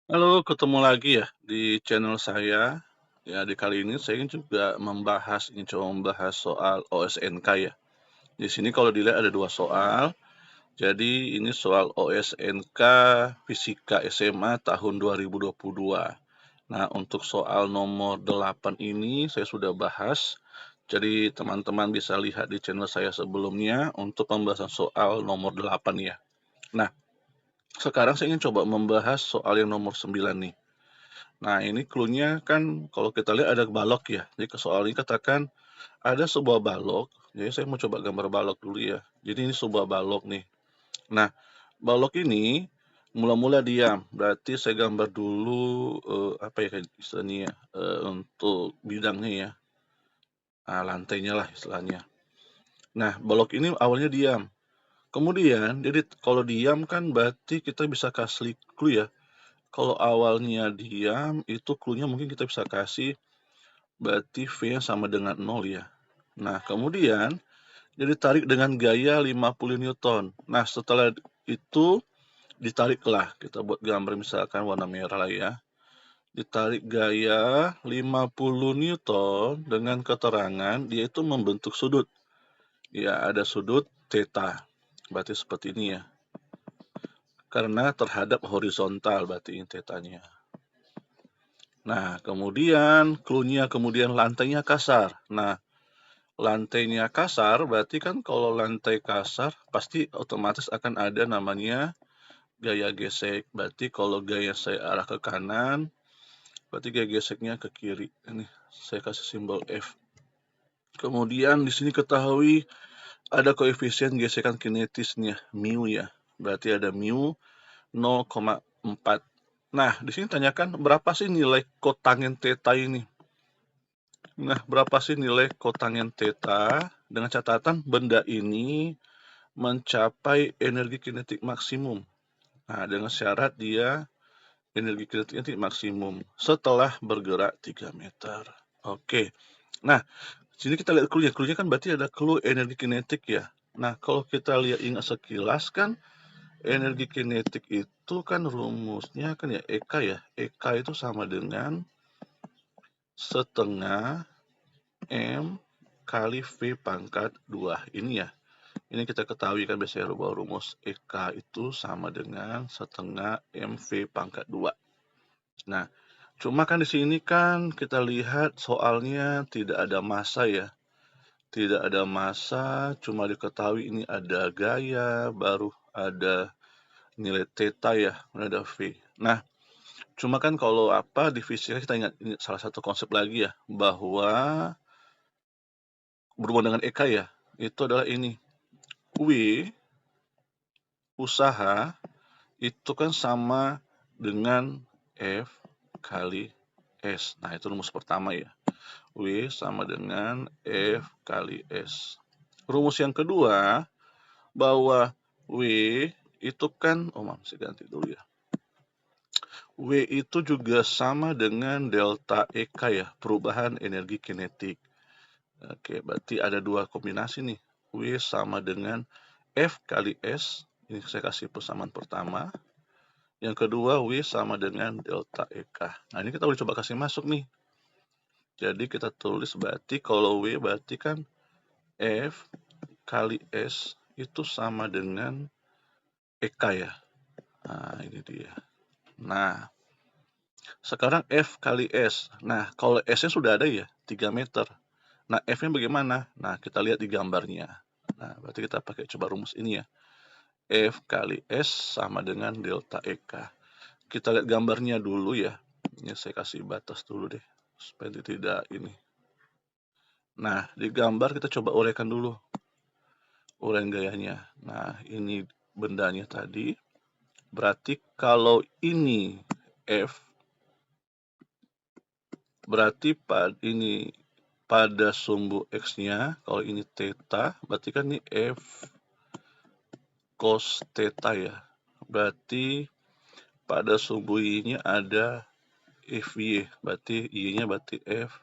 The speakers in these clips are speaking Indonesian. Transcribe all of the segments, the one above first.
Halo, ketemu lagi ya di channel saya. Ya, di kali ini saya ingin juga coba membahas soal OSNK ya. Di sini kalau dilihat ada dua soal. Jadi ini soal OSNK Fisika SMA tahun 2022. Nah, untuk soal nomor 8 ini saya sudah bahas. Jadi teman-teman bisa lihat di channel saya sebelumnya untuk pembahasan soal nomor 8 ya. Nah, sekarang saya ingin coba membahas soal yang nomor 9 nih. Nah, ini clue-nya kan kalau kita lihat ada balok ya. Jadi ke soal ini katakan ada sebuah balok. Jadi saya mau coba gambar balok dulu ya. Jadi ini sebuah balok nih. Nah, balok ini mula-mula diam. Berarti saya gambar dulu apa ya kayak istilahnya ya, untuk bidangnya ya. Nah, lantainya lah istilahnya. Nah, balok ini awalnya diam. Kemudian, jadi kalau diam kan berarti kita bisa kasih clue ya. Kalau awalnya diam, itu clue-nya mungkin kita bisa kasih berarti V-nya sama dengan 0 ya. Nah, kemudian dia ditarik dengan gaya 50 Newton. Nah, setelah itu ditariklah, kita buat gambar misalkan warna merah lah ya. Ditarik gaya 50 Newton dengan keterangan dia itu membentuk sudut. Ya, ada sudut theta. Berarti seperti ini ya. Karena terhadap horizontal berarti ini tetanya. Nah, kemudian clue-nya kemudian lantainya kasar. Nah, lantainya kasar, berarti kan kalau lantai kasar, pasti otomatis akan ada namanya gaya gesek. Berarti kalau gaya saya arah ke kanan, berarti gaya geseknya ke kiri. Ini saya kasih simbol F. Kemudian di sini ketahui ada koefisien gesekan kinetisnya, mu ya. Berarti ada mu 0,4. Nah, di sini tanyakan berapa sih nilai kotangen theta ini? Nah, berapa sih nilai kotangen theta? Dengan catatan benda ini mencapai energi kinetik maksimum. Nah, dengan syarat dia energi kinetik maksimum setelah bergerak 3 meter. Oke. Nah, sini kita lihat clue-nya. Clue-nya kan berarti ada clue energi kinetik ya. Nah, kalau kita lihat ingat sekilas kan energi kinetik itu kan rumusnya kan ya EK ya. EK itu sama dengan setengah M kali V pangkat 2. Ini ya. Ini kita ketahui kan biasanya bahwa rumus EK itu sama dengan setengah MV pangkat 2. Nah, cuma kan di sini kan kita lihat soalnya tidak ada massa ya. Tidak ada massa, cuma diketahui ini ada gaya, baru ada nilai theta ya, ada V. Nah, cuma kan kalau apa di fisika kita ingat ini salah satu konsep lagi ya, bahwa berhubungan dengan EK ya, itu adalah ini. W usaha itu kan sama dengan F kali S. Nah, itu rumus pertama ya. W sama dengan F kali S. Rumus yang kedua, bahwa W itu kan, maaf, saya ganti dulu ya. W itu juga sama dengan delta EK ya, perubahan energi kinetik. Oke, berarti ada dua kombinasi nih. W sama dengan F kali S. Ini saya kasih persamaan pertama. Yang kedua, W sama dengan delta EK. Nah, ini kita boleh coba kasih masuk nih. Jadi kita tulis berarti kalau W berarti kan F kali S itu sama dengan EK ya. Nah, ini dia. Nah, sekarang F kali S. Nah, kalau S-nya sudah ada ya, 3 meter. Nah, F-nya bagaimana? Nah, kita lihat di gambarnya. Nah, berarti kita pakai coba rumus ini ya. F kali S sama dengan delta EK. Kita lihat gambarnya dulu ya. Ini saya kasih batas dulu deh, supaya tidak ini. Nah, di gambar kita coba uraikan dulu. Uraian gayanya. Nah, ini bendanya tadi. Berarti kalau ini F, berarti pada sumbu X-nya, kalau ini theta, berarti kan ini F cos theta ya. Berarti pada sumbu Y-nya ada FY, berarti Y-nya berarti F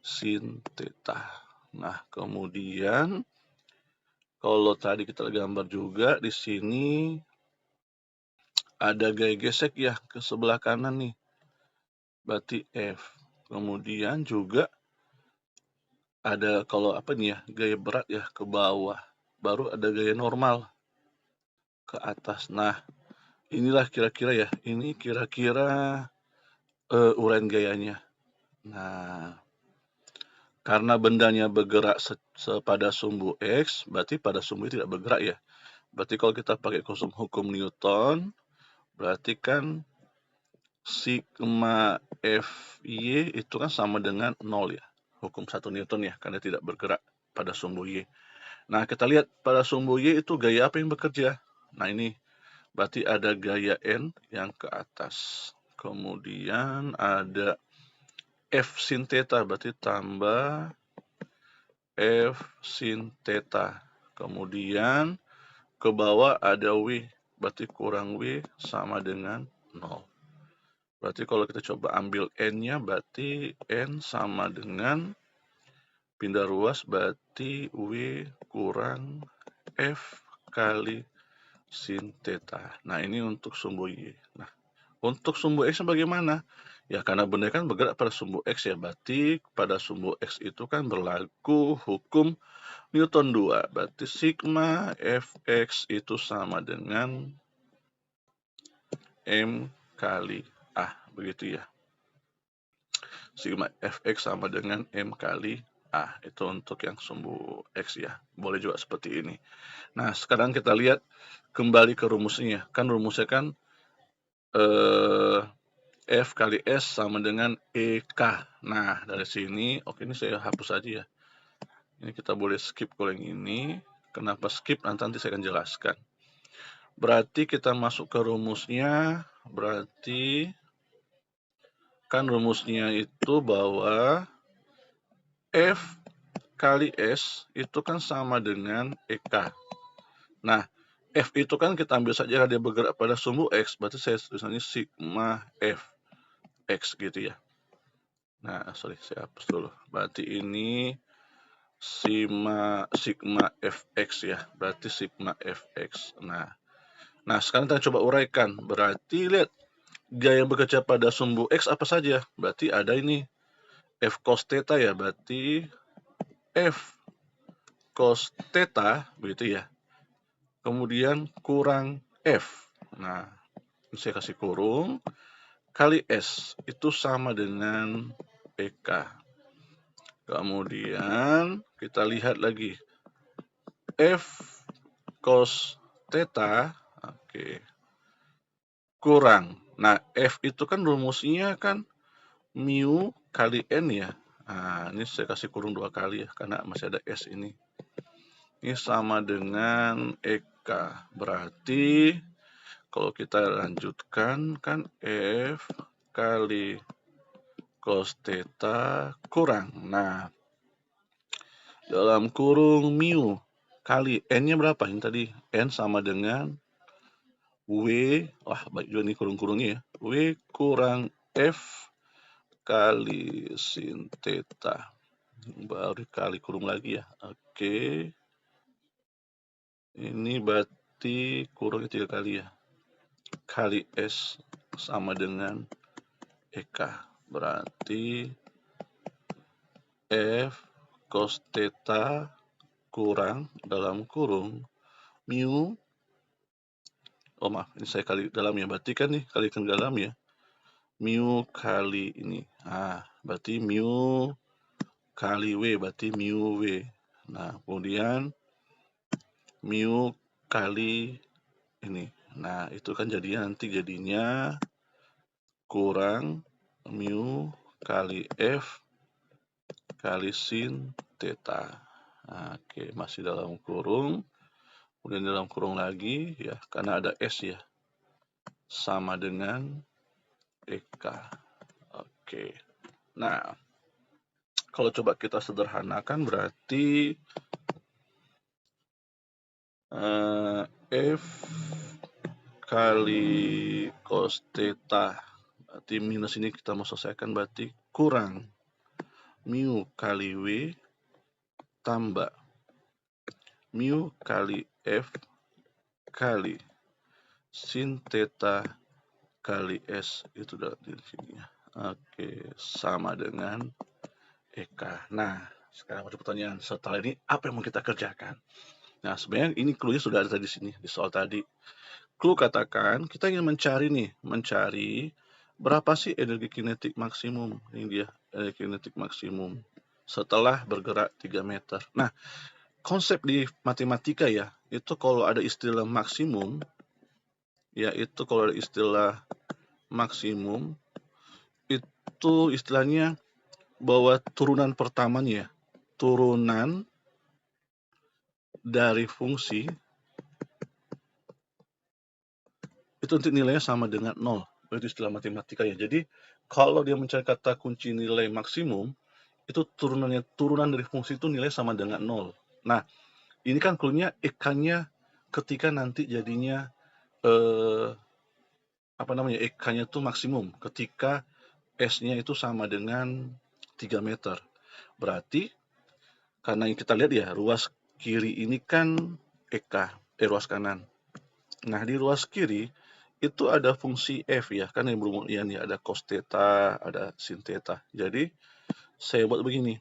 sin theta. Nah, kemudian kalau tadi kita gambar juga di sini ada gaya gesek ya ke sebelah kanan nih, berarti F. Kemudian juga ada kalau apa nih ya, gaya berat ya ke bawah, baru ada gaya normal ke atas. Nah, inilah kira-kira ya, ini kira-kira uraian gayanya. Nah, karena bendanya bergerak pada sumbu X, berarti pada sumbu tidak bergerak ya. Berarti kalau kita pakai hukum Newton, berarti kan sigma Fy itu kan sama dengan 0 ya. Hukum 1 Newton ya, karena tidak bergerak pada sumbu Y. Nah, kita lihat pada sumbu Y itu gaya apa yang bekerja. Nah, ini berarti ada gaya N yang ke atas. Kemudian ada F sin theta, berarti tambah F sin theta. Kemudian ke bawah ada W, berarti kurang W sama dengan 0. Berarti kalau kita coba ambil N-nya, berarti N sama dengan pindah ruas, berarti W kurang F kali sin theta. Nah, ini untuk sumbu Y. Nah, untuk sumbu X bagaimana? Ya, karena benda kan bergerak pada sumbu X ya, berarti pada sumbu X itu kan berlaku hukum Newton 2. Berarti sigma Fx itu sama dengan M kali A. Begitu ya. Sigma Fx sama dengan M kali A. Itu untuk yang sumbu X ya. Boleh juga seperti ini. Nah, sekarang kita lihat kembali ke rumusnya. Kan rumusnya kan F kali S sama dengan EK. Nah, dari sini, oke ini saya hapus aja ya. Ini kita boleh skip kalau yang ini. Kenapa skip? Nanti saya akan jelaskan. Berarti kita masuk ke rumusnya. Berarti kan rumusnya itu bahwa F kali S itu kan sama dengan EK. Nah, F itu kan kita ambil saja dia bergerak pada sumbu X. Berarti saya tulisannya sigma F. X gitu ya. Nah, sorry, saya hapus dulu. Berarti ini sigma Fx ya. Berarti sigma Fx. Nah, sekarang kita coba uraikan. Berarti lihat, gaya yang bekerja pada sumbu X apa saja? Berarti ada ini F cos theta ya. Berarti F cos theta, begitu ya. Kemudian kurang F. Nah, ini saya kasih kurung. Kali S itu sama dengan PK. Kemudian kita lihat lagi F cos theta, oke, kurang. Nah, F itu kan rumusnya kan mu kali N ya. Nah, ini saya kasih kurung 2 kali ya, karena masih ada S ini. Ini sama dengan EK. Berarti kalau kita lanjutkan kan F kali cos theta kurang. Nah, dalam kurung mu kali N-nya berapa? Ini tadi N sama dengan W. Wah, baik juga nih kurung-kurungnya ya. W kurang F kali sin theta. Baru kali kurung lagi ya. Oke. Ini berarti kurangnya 3 kali ya. Kali S sama dengan EK. Berarti F cos theta kurang dalam kurung mu. Oh maaf, ini saya kali dalam ya. Berarti kan nih kalikan dalam ya. Mu kali ini. Nah, berarti mu kali W. Berarti mu W. Nah, kemudian mu kali ini. Nah, itu kan jadinya kurang mu kali F kali sin theta. Nah, oke, masih dalam kurung. Kemudian dalam kurung lagi ya, karena ada S ya. Sama dengan EK. Oke. Nah, kalau coba kita sederhanakan berarti F kali cos theta, berarti minus ini kita mau selesaikan, berarti kurang mu kali W tambah mu kali F kali sin theta kali S itu di sini ya. Oke, sama dengan EK. Nah, sekarang ada pertanyaan. Setelah ini apa yang mau kita kerjakan? Nah, sebenarnya ini clue-nya sudah ada di sini di soal tadi. Clue katakan kita ingin mencari berapa sih energi kinetik maksimum. Ini dia energi kinetik maksimum setelah bergerak 3 meter. Nah, konsep di matematika ya, itu kalau ada istilah maksimum, yaitu kalau ada istilah maksimum, itu istilahnya bahwa turunan pertamanya, turunan dari fungsi, itu nanti nilainya sama dengan 0. Itu istilah matematika ya. Jadi, kalau dia mencari kata kunci nilai maksimum, itu turunan dari fungsi itu nilai sama dengan 0. Nah, ini kan clue-nya EK-nya ketika nanti jadinya EK-nya itu maksimum ketika S-nya itu sama dengan 3 meter. Berarti karena yang kita lihat ya, ruas kiri ini kan EK, ruas kanan. Nah, di ruas kiri itu ada fungsi F ya, kan yang berhubungan ya, ada cos theta, ada sin theta. Jadi, saya buat begini.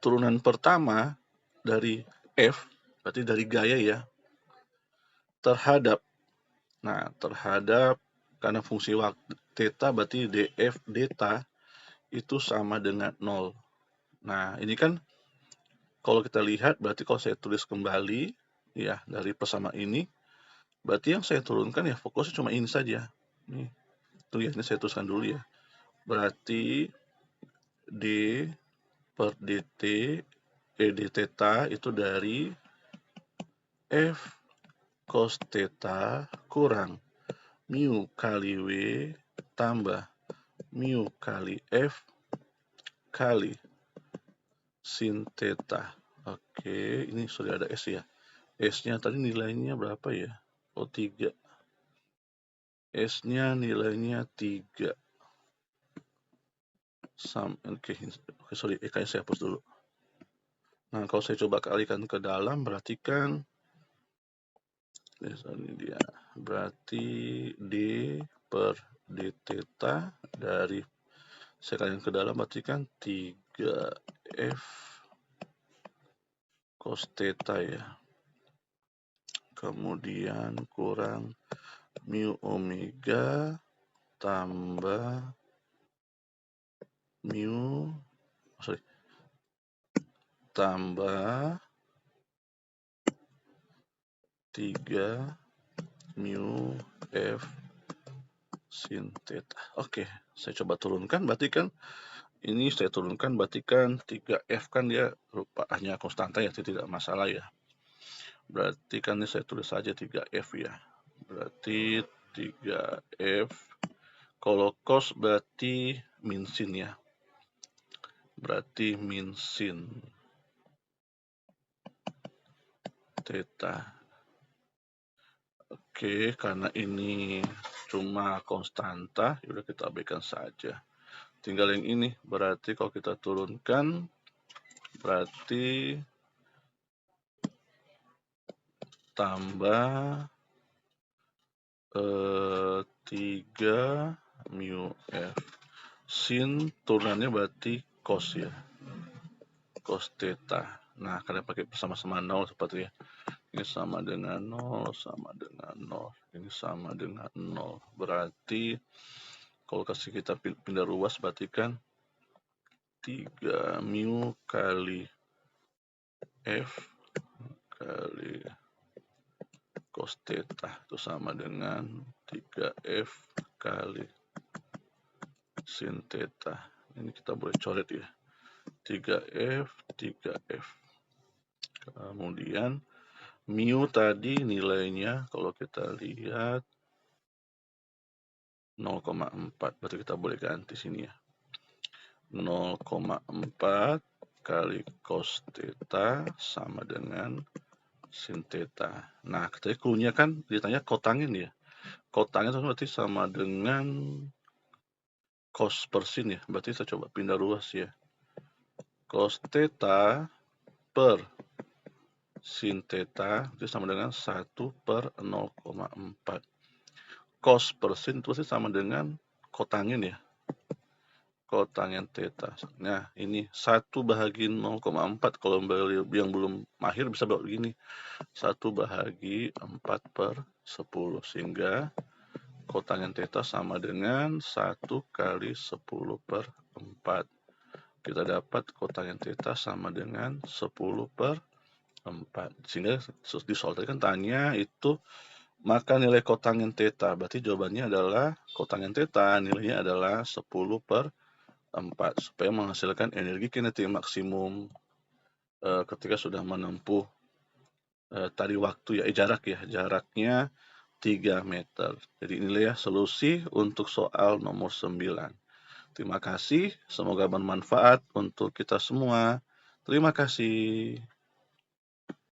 Turunan pertama dari F, berarti dari gaya ya, terhadap karena fungsi waktu theta berarti df theta itu sama dengan 0. Nah, ini kan kalau kita lihat berarti kalau saya tulis kembali ya dari persama ini, berarti yang saya turunkan ya fokusnya cuma ini saja. Nih, tuh ya, ini saya tuliskan dulu ya. Berarti d per dt d theta itu dari f cos theta kurang mu kali w tambah mu kali f kali sin theta. Oke, ini sudah ada S ya. S-nya tadi nilainya berapa ya? Oh, 3. S-nya nilainya 3. Oke, sorry, EK-nya saya hapus dulu. Nah, kalau saya coba kalikan ke dalam, berarti kan ini dia. Berarti D per D theta dari saya kalikan ke dalam berarti kan 3F cos theta ya. Kemudian kurang mu omega tambah tambah 3 mu F sin theta. Oke, saya coba turunkan, berarti kan ini saya turunkan, berarti kan 3F kan dia hanya konstanta ya, tidak masalah ya. Berarti kan ini saya tulis saja 3F ya. Berarti 3F, kalau cos berarti min sin ya. Berarti min sin theta. Oke, karena ini cuma konstanta, yaudah kita abaikan saja. Tinggal yang ini, berarti kalau kita turunkan, berarti tambah 3 mu F. Sin turunannya berarti cos ya. Cos theta. Nah, kalian pakai sama-sama 0 seperti ya. Ini sama dengan 0, sama dengan 0. Ini sama dengan 0. Berarti kalau kasih kita pindah ruas berarti kan 3 mu kali F kali cos theta itu sama dengan 3F kali sin theta. Ini kita boleh coret ya. 3F, 3F. Kemudian mu tadi nilainya kalau kita lihat 0,4, berarti kita boleh ganti sini ya. 0,4 kali cos theta sama dengan sin theta. Nah, tadi clue-nya kan ditanya kotangin ya. Kotangin itu berarti sama dengan cos per sin ya. Berarti saya coba pindah ruas ya. Cos theta per sin theta itu sama dengan 1/0,4. Cos per sin itu pasti sama dengan kotangin ya. Kotangin theta. Nah, ini 1/0,4. Kalau yang belum mahir bisa buat begini. 1/4/10. Sehingga kotangin theta sama dengan 1 kali 10/4. Kita dapat kotangin theta sama dengan 10/4. Sehingga di soal tadi kan tanya itu maka nilai kotangin theta. Berarti jawabannya adalah kotangin theta nilainya adalah 10/4 supaya menghasilkan energi kinetik maksimum ketika sudah menempuh tadi waktu ya, jaraknya 3 meter. Jadi inilah ya solusi untuk soal nomor 9. Terima kasih, semoga bermanfaat untuk kita semua. Terima kasih.